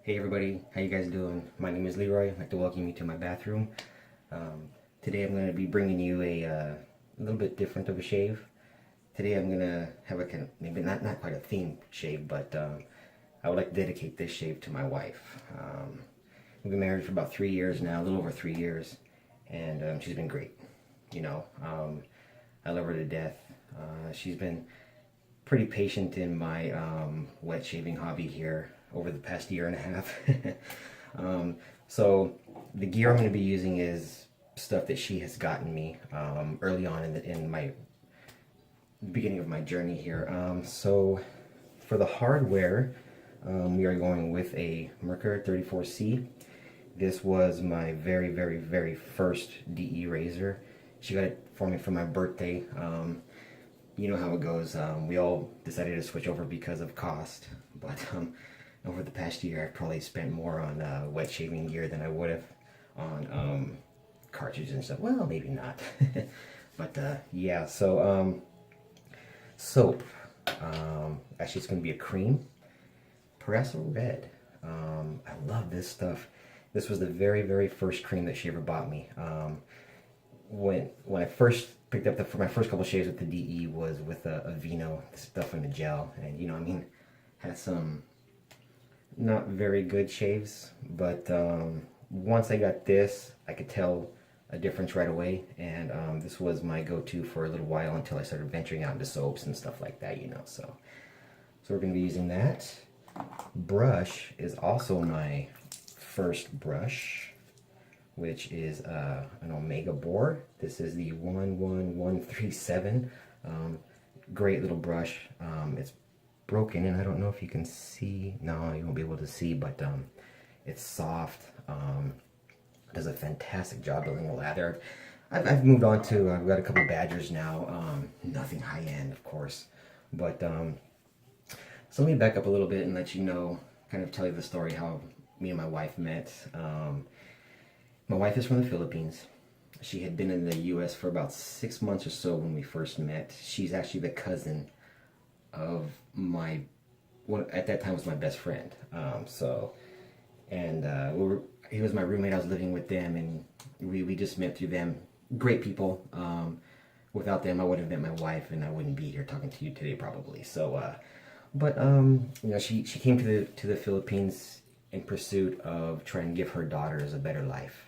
Hey everybody, how you guys doing? My name is Leroy. I'd like to welcome you to my bathroom. Today I'm going to be bringing you a little bit different of a shave. Today I'm going to have a kind of, maybe not quite a themed shave, but I would like to dedicate this shave to my wife. We've been married for about 3 years now, a little over 3 years, and she's been great. I love her to death. She's been pretty patient in my wet shaving hobby here over the past year and a half. So the gear I'm going to be using is stuff that she has gotten me early on in my beginning of my journey here. So for the hardware, we are going with a Merkur 34C. This was my very first DE razor. She got it for me for my birthday. You know how it goes. We all decided to switch over because of cost, but over the past year I've probably spent more on wet shaving gear than I would have on cartridges and stuff. Well, maybe not. But yeah, so soap. Actually, it's going to be a cream. Paraso Red. I love this stuff. This was the very first cream that she ever bought me. When I first picked up for my first couple shaves with the DE was with a Vino stuff in the gel, and you know, I mean, had some not very good shaves, but once I got this, I could tell a difference right away, and this was my go-to for a little while until I started venturing out into soaps and stuff like that, you know. So we're going to be using that. Brush is also my first brush, which is an Omega Boar. This is the 11137. Great little brush. It's broken, and I don't know if you can see. No, you won't be able to see, but it's soft. Does a fantastic job building a lather. I've moved on to, I've got a couple Badgers now. Nothing high end, of course, but so let me back up a little bit and let you know, kind of tell you the story how me and my wife met. My wife is from the Philippines. She had been in the U.S. for about 6 months or so when we first met. She's actually the cousin of my, what at that time was my best friend. He was my roommate. I was living with them, and we just met through them. Great people. Without them, I wouldn't have met my wife, and I wouldn't be here talking to you today probably. You know, she came to the Philippines in pursuit of trying to give her daughters a better life.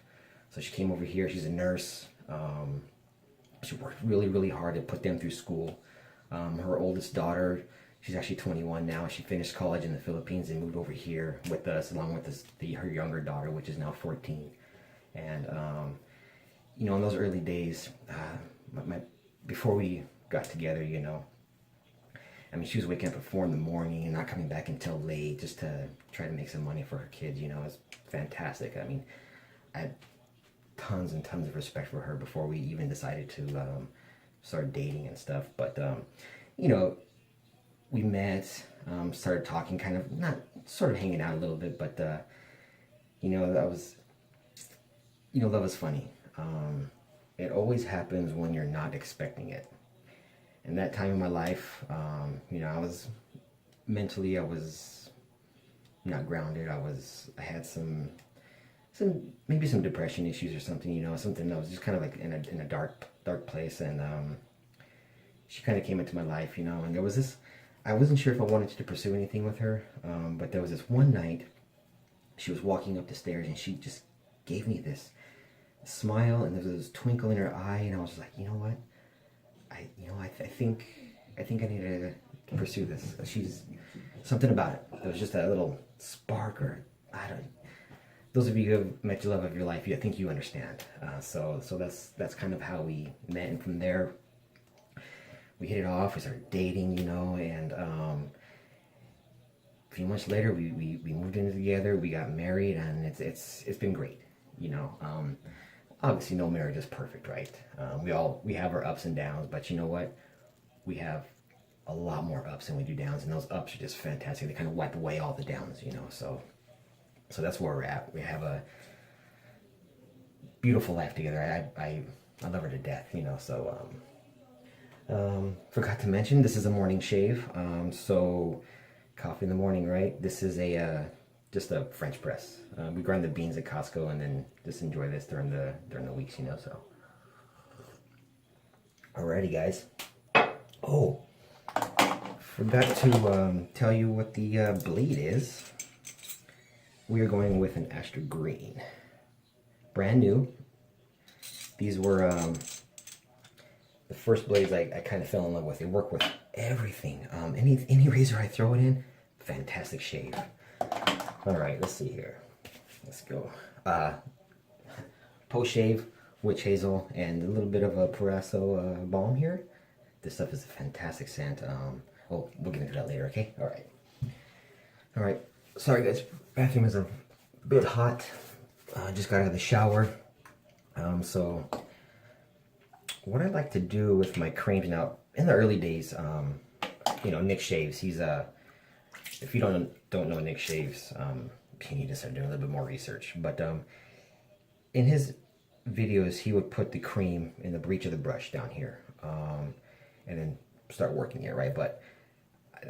So she came over here. She's a nurse. She worked really hard to put them through school. Her oldest daughter, she's actually 21 now. She finished college in the Philippines and moved over here with us, along with her younger daughter, which is now 14. And you know, in those early days, before we got together, you know, I mean, she was waking up at 4 in the morning and not coming back until late just to try to make some money for her kids. You know, it's fantastic. I mean, I had tons and tons of respect for her before we even decided to start dating and stuff. But you know, we met, started talking, kind of not sort of hanging out a little bit, but you know, love is funny. It always happens when you're not expecting it. And that time in my life, you know, I was not grounded. I had some maybe some depression issues or something, you know, something that was just kind of like in a dark place. And she kind of came into my life, you know, and there was this, I wasn't sure if I wanted to pursue anything with her, but there was this one night she was walking up the stairs and she just gave me this smile, and there was this twinkle in her eye, and I was just like, you know what, I think I need to pursue this. She's something about it. There was just a little spark, or I don't. Those of you who have met the love of your life, I think you understand. So that's kind of how we met, and from there we hit it off. We started dating, you know, and a few months later we moved in together. We got married, and it's been great, you know. Obviously, no marriage is perfect, right? We have our ups and downs, but you know what? We have a lot more ups than we do downs, and those ups are just fantastic. They kind of wipe away all the downs, you know. So that's where we're at. We have a beautiful life together. I love her to death, you know. So forgot to mention, this is a morning shave. So coffee in the morning, right? This is a just a French press. We grind the beans at Costco and then just enjoy this during the weeks, you know. So, alrighty, guys. Oh, forgot to tell you what the blade is. We are going with an Astra Green, brand new. These were the first blades I kind of fell in love with. They work with everything. Any razor I throw it in, fantastic shave. All right, let's see here. Let's go. Post shave, witch hazel, and a little bit of a Proraso balm here. This stuff is a fantastic scent. Oh, we'll get into that later, okay? All right. All right. Sorry, guys. Bathroom is a bit hot. Just got out of the shower. So what I like to do with my creams now, in the early days, you know, Nick shaves. He's if you don't know Nick shaves, you need to start doing a little bit more research. But in his videos, he would put the cream in the breech of the brush down here, and then start working it, right? But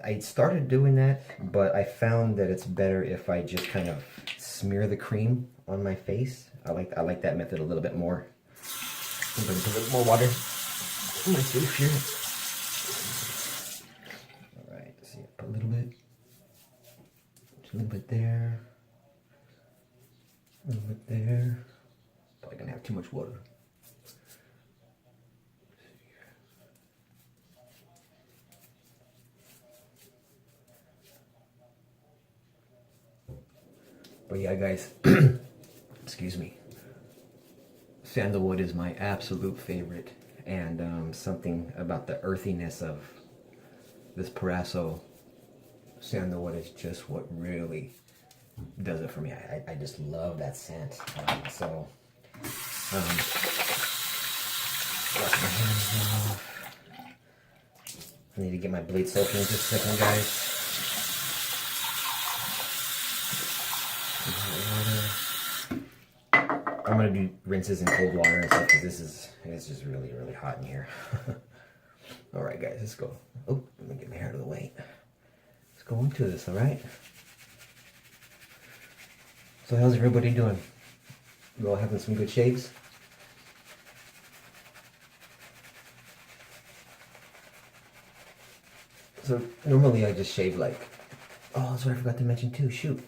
I started doing that, but I found that it's better if I just kind of smear the cream on my face. I like that method a little bit more. I'm going to put a little more water in my face here. All right, let's see, put a little bit. Just a little bit there. A little bit there. Probably gonna have too much water. But yeah, guys, excuse me. Sandalwood is my absolute favorite, and something about the earthiness of this Proraso sandalwood is just what really does it for me. I just love that scent. So, wash my hands off. I need to get my blade soaking in just a second, guys. I'm gonna do rinses in cold water and stuff because it's just really, really hot in here. All right, guys, let's go. Oh, let me get my hair out of the way. Let's go into this, all right? So how's everybody doing? You all having some good shaves? So normally I just shave like, oh, that's what I forgot to mention too, shoot.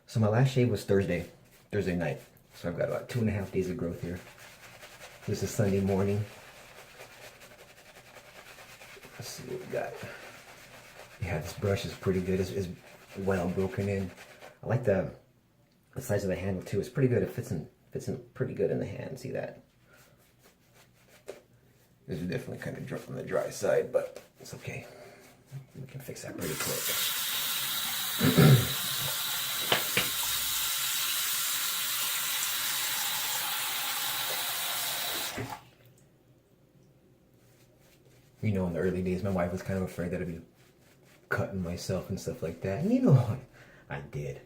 So my last shave was Thursday night. So I've got about 2.5 days of growth here. This is Sunday morning. Let's see what we got. Yeah, this brush is pretty good. It's well broken in. I like the size of the handle too. It's pretty good. It fits in pretty good in the hand. See that? This is definitely kind of on the dry side, but it's okay. We can fix that pretty quick. You know, in the early days, my wife was kind of afraid that I'd be cutting myself and stuff like that. And you know, I did.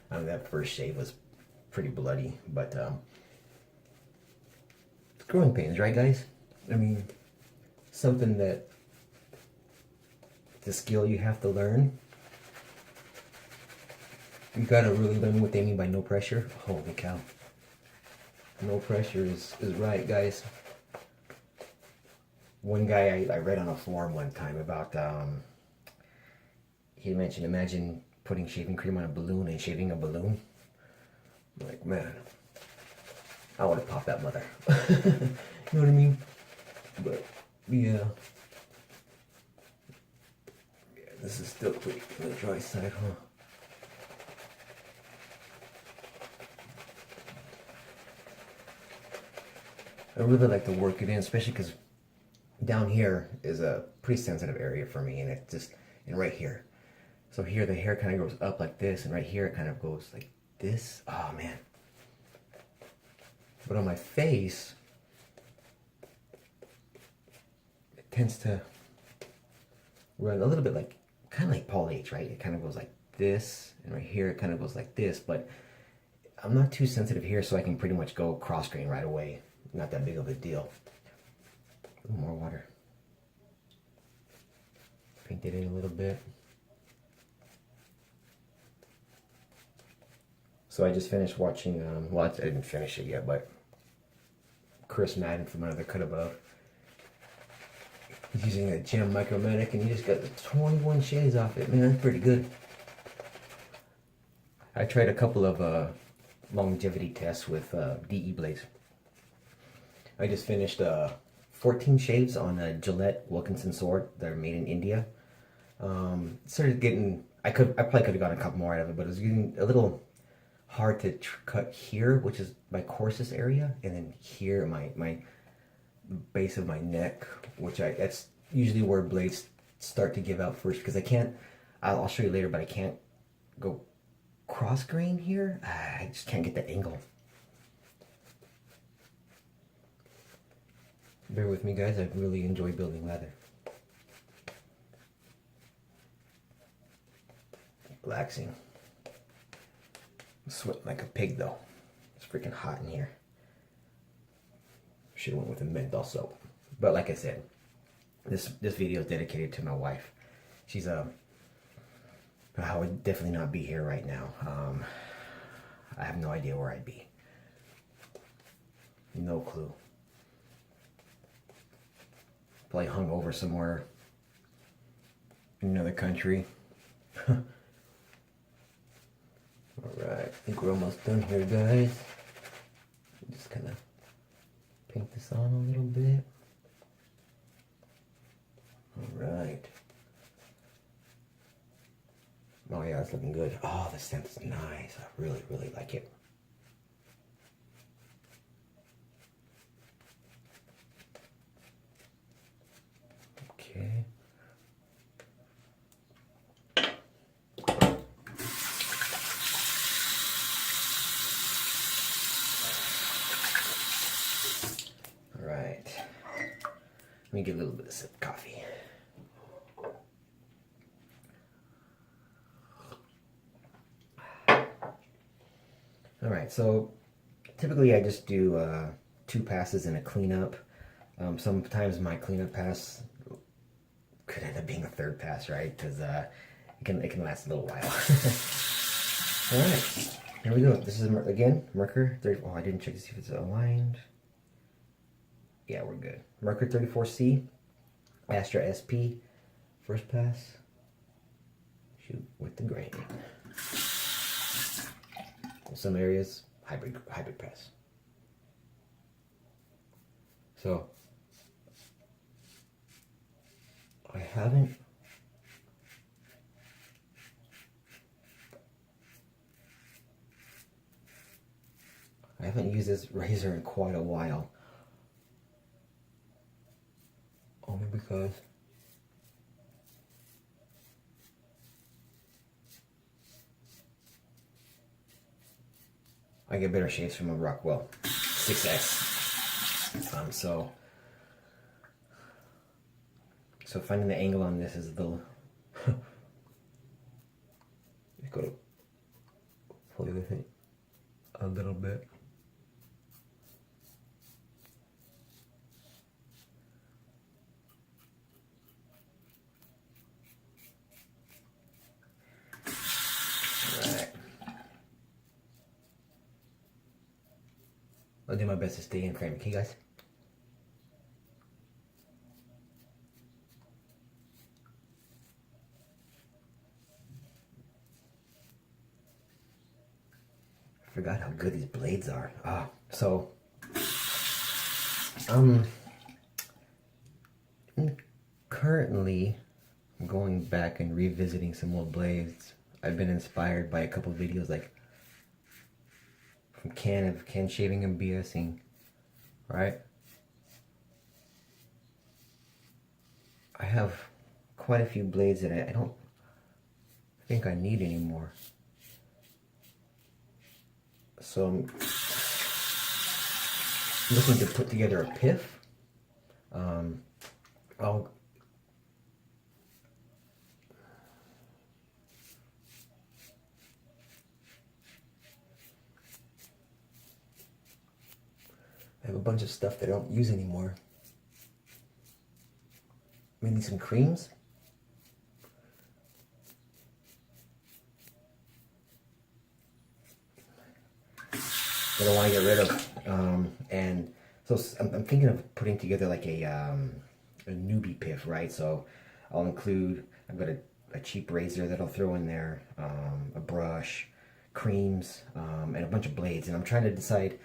I mean, that first shave was pretty bloody, but it's growing pains, right, guys? I mean, something that the skill you have to learn. You gotta really learn what they mean by no pressure. Holy cow. No pressure is right, guys. One guy I read on a forum one time about, he mentioned, imagine putting shaving cream on a balloon and shaving a balloon. I'm like, man, I want to pop that mother. You know what I mean? But, yeah. Yeah, this is still pretty on the dry side, huh? I really like to work it in, especially because down here is a pretty sensitive area for me, and it just, and right here. So here the hair kind of goes up like this, and right here it kind of goes like this. Oh man. But on my face, it tends to run a little bit like, kind of like Paul H, right? It kind of goes like this, and right here it kind of goes like this, but I'm not too sensitive here, so I can pretty much go cross grain right away. Not that big of a deal. A little more water. Paint it in a little bit. So I just finished watching, well, I didn't finish it yet, but Chris Madden from Another Cut Above. He's using a Gem Micromatic, and he just got the 21 shades off it. Man, that's pretty good. I tried a couple of longevity tests with DE blades. I just finished 14 shades on a Gillette Wilkinson sword. They're made in India. Started getting, I probably could have gotten a couple more out of it, but it was getting a little hard to cut here, which is my coarsest area, and then here, my base of my neck, which that's usually where blades start to give out first, because I can't, I'll show you later, but I can't go cross grain here. I just can't get the angle. Bear with me, guys. I really enjoy building leather. Relaxing. I'm sweating like a pig though. It's freaking hot in here. Should have went with a menthol soap. But like I said, this video is dedicated to my wife. She's I would definitely not be here right now. I have no idea where I'd be. No clue. Probably hung over somewhere in another country. Alright, I think we're almost done here, guys. Just kind of paint this on a little bit. Alright. Oh yeah, it's looking good. Oh, the scent is nice. I really, really like it. Okay. Alright. Let me get a little bit of sip of coffee. Alright, so typically I just do 2 passes and a cleanup. Sometimes my cleanup pass could end up being a 3rd pass, right? Because it can last a little while. Alright, here we go. This is, again, Merkur 30. Oh, I didn't check to see if it's aligned. Yeah, we're good. Merkur 34C, Astra SP, first pass. Shoot with the grain. In some areas, hybrid press. So I haven't used this razor in quite a while. Only because I get better shapes from a Rockwell 6X. So finding the angle on this is the just go to play with it a little bit. I'll do my best to stay in frame, okay guys? I forgot how good these blades are. So currently I'm going back and revisiting some old blades. I've been inspired by a couple of videos like from Ken shaving and BSing, right? I have quite a few blades that I don't think I need anymore. So I'm looking to put together a piff. I have a bunch of stuff that I don't use anymore. Maybe some creams. that I want to get rid of. And so I'm thinking of putting together like a newbie piff, right? So I'll include, I've got a cheap razor that I'll throw in there, a brush, creams, and a bunch of blades. And I'm trying to decide,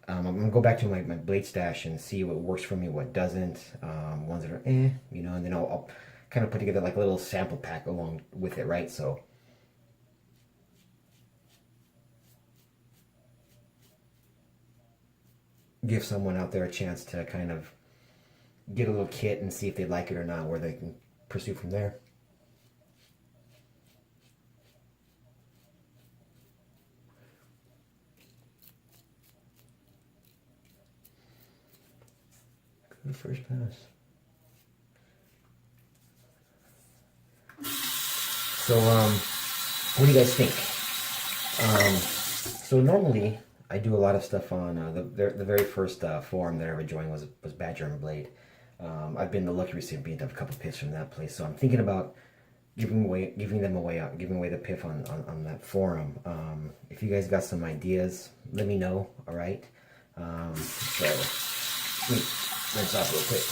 I'm gonna go back to my blade stash and see what works for me, what doesn't, ones that are you know, and then I'll kind of put together like a little sample pack along with it, right? So give someone out there a chance to kind of get a little kit and see if they like it or not, where they can pursue from there. Good first pass. So, what do you guys think? So normally I do a lot of stuff on the very first forum that I ever joined was Badger and Blade. I've been the lucky recipient of a couple piffs from that place, so I'm thinking about giving away the piff on that forum. If you guys got some ideas, let me know. All right. So let me rinse off real quick.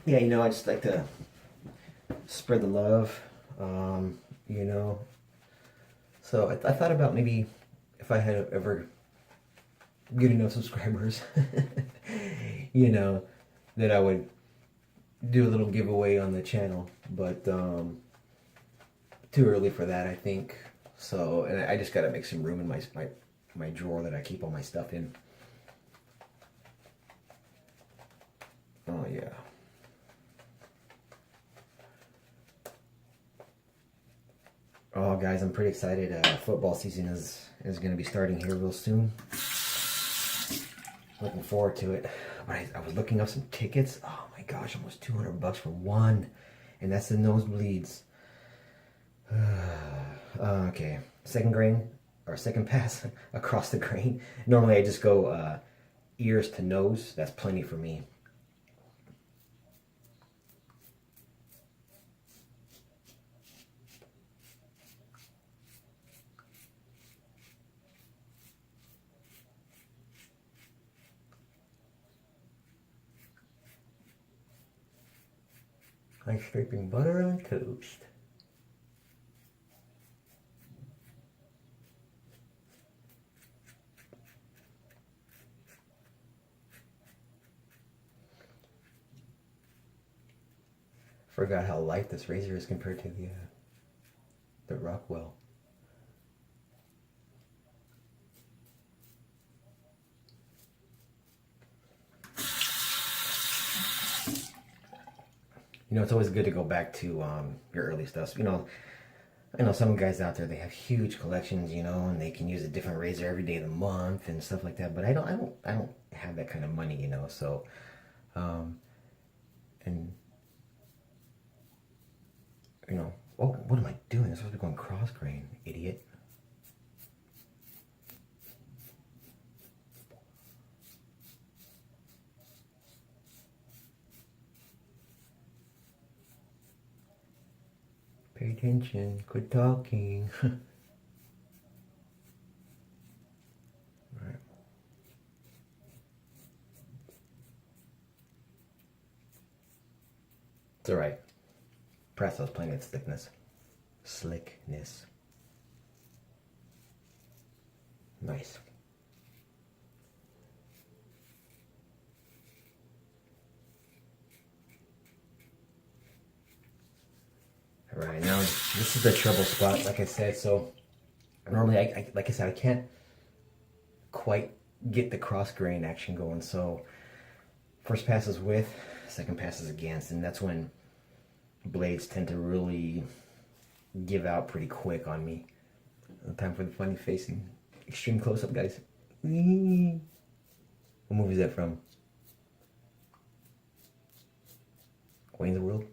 Yeah, you know, I just like to spread the love, you know. So I thought about maybe if I had ever get enough subscribers, you know, that I would do a little giveaway on the channel. But too early for that, I think. So, and I just got to make some room in my drawer that I keep all my stuff in. Oh yeah. Oh, guys, I'm pretty excited. Football season is going to be starting here real soon. Looking forward to it. But I was looking up some tickets. Oh my gosh, almost $200 for one, and that's the nosebleeds. Okay, second pass across the grain. Normally I just go ears to nose. That's plenty for me. I'm scraping butter on toast. Forgot how light this razor is compared to the Rockwell. You know, it's always good to go back to your early stuff. You know, I know some guys out there, they have huge collections, you know, and they can use a different razor every day of the month and stuff like that. But I don't have that kind of money, you know. So, and you know, oh, what am I doing? I'm supposed to be going cross grain, idiot. Pay attention. Quit talking. Right. It's alright. Presso's plenty of slickness. Nice. Alright, now this is the trouble spot, like I said. So normally, like I said, I can't quite get the cross grain action going. So first pass is with, second pass is against, and that's when blades tend to really give out pretty quick on me. Time for the funny facing. Extreme close-up, guys. What movie is that from? Wayne's World?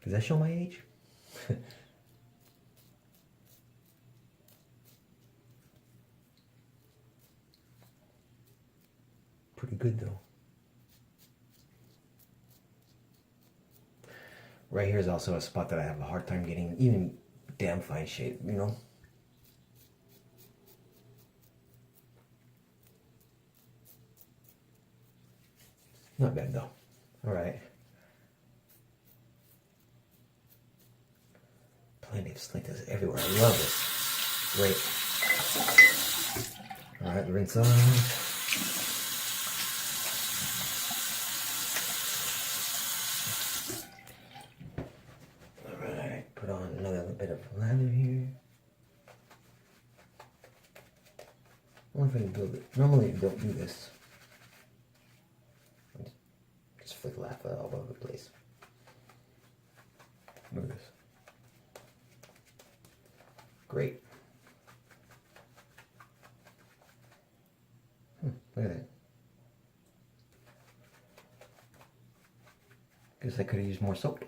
Does that show my age? Pretty good though. right here is also a spot that I have a hard time getting even damn fine shape, you know? Not bad though. All right. Plenty of splinters everywhere. I love this. Great. All right, rinse off. Put on another bit of lather here. I wonder if I can build it. Normally I don't do this. Just flick lava all over the place. Look at this. Great. Look at that. Guess I could have used more soap.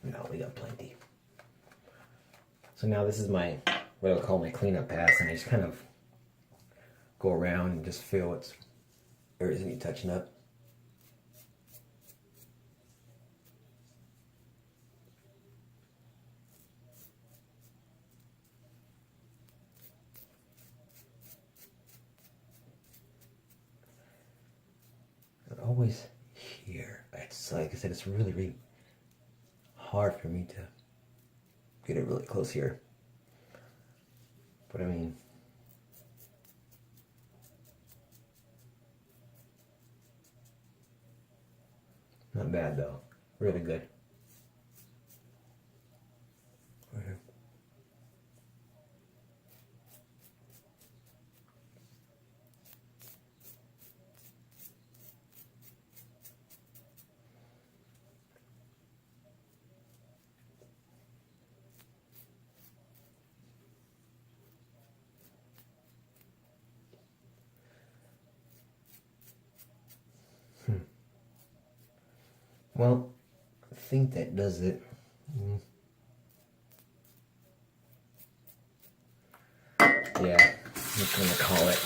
No, we got plenty. So now this is my, what I'll call my cleanup pass, and I just kind of go around and just feel what's, areas need touching up. And always here. It's like I said, it's really, really hard for me to get it really close here. But I mean, not bad though. Really good. Right here. Well, I think that does it. Yeah, I'm just gonna call it.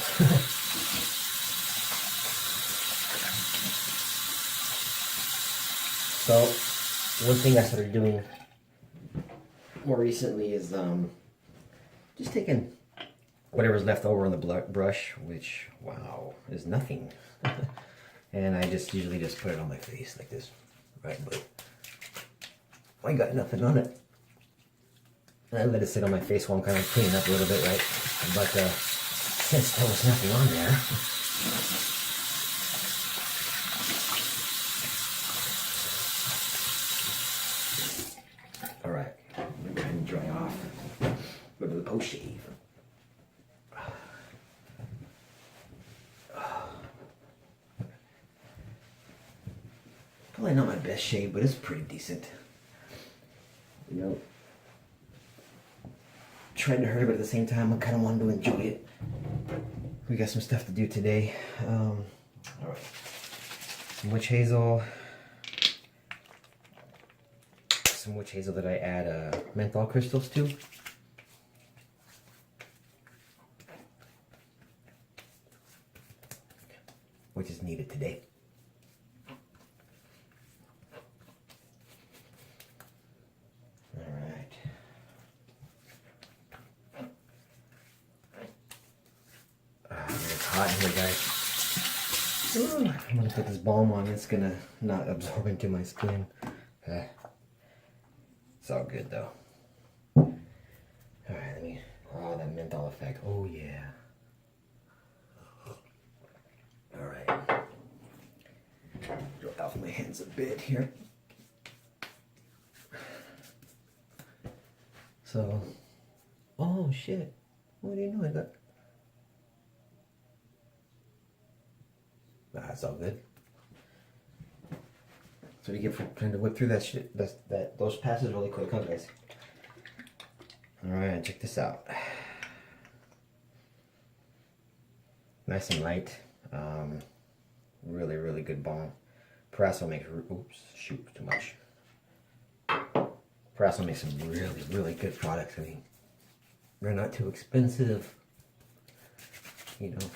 So, one thing I started doing more recently is just taking whatever's left over on the brush, which, wow, is nothing. And I just usually just put it on my face like this. Right, but I ain't got nothing on it. And I let it sit on my face while I'm kind of cleaning up a little bit, right? But since there was nothing on there, all right, I'm gonna go ahead and dry off. Go to the post shave. Probably not my best shave, but it's pretty decent. You know, trying to hurry, but at the same time, I kind of wanted to enjoy it. We got some stuff to do today. All right, some witch hazel. Some witch hazel that I add menthol crystals to. Which is needed today. Hot in here, guys. Ooh, I'm gonna put this balm on. It's gonna not absorb into my skin. It's all good though. All right, let me. Oh, that menthol effect. Oh yeah. All right. Go off my hands a bit here. So, oh shit. What do you know? I got. That's all good. So you get for trying to whip through that shit, those passes really quick, huh, guys? All right, check this out. Nice and light. Really, really good balm. Parasso makes. Oops, shoot, too much. Parasso makes some really, really good products. I mean, they're not too expensive. You know,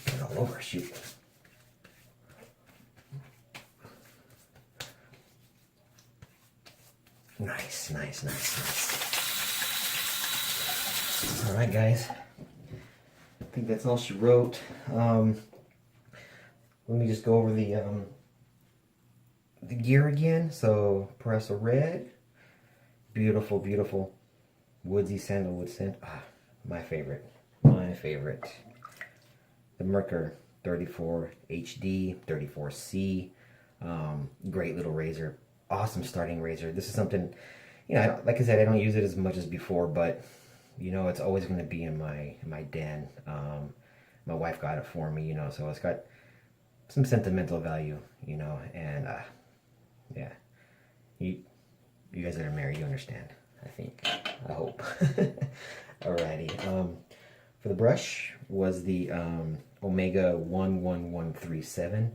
they're all over. Shoot. Nice, nice, nice, nice. All right, guys. I think that's all she wrote. Let me just go over the gear again. So, Paresso Red. Beautiful, beautiful woodsy sandalwood scent. Ah, my favorite. My favorite. The Merkur 34 HD, 34C. Great little razor. Awesome starting razor. This is something, you know, like I said, I don't use it as much as before, but you know, it's always going to be in my den. My wife got it for me, you know, so it's got some sentimental value, you know, and yeah, you guys that are married, you understand. I think, I hope. Alrighty. For the brush was the Omega 11137.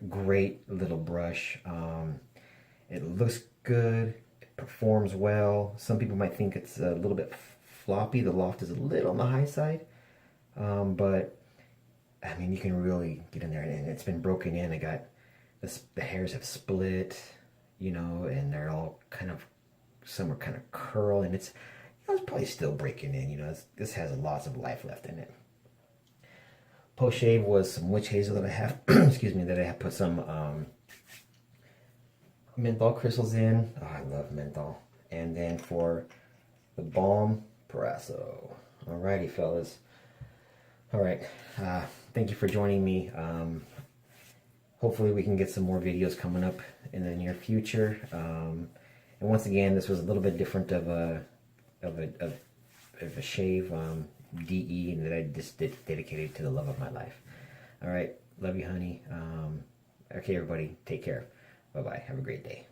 Great little brush. It looks good. It performs well. Some people might think it's a little bit floppy. The loft is a little on the high side. But, I mean, you can really get in there. And it's been broken in. I got, the hairs have split, you know, and they're all kind of, some are kind of curl. And it's, you know, it's probably still breaking in, you know. This has lots of life left in it. Post shave was some witch hazel that I have, excuse me, that I have put some menthol crystals in. Oh, I love menthol. And then for the balm, Paresso. Alrighty, fellas. Alright, thank you for joining me. Hopefully we can get some more videos coming up in the near future. And once again, this was a little bit different of a shave, DE, and that I just dedicated to the love of my life. Alright, love you, honey. Okay, everybody, take care. Bye-bye. Have a great day.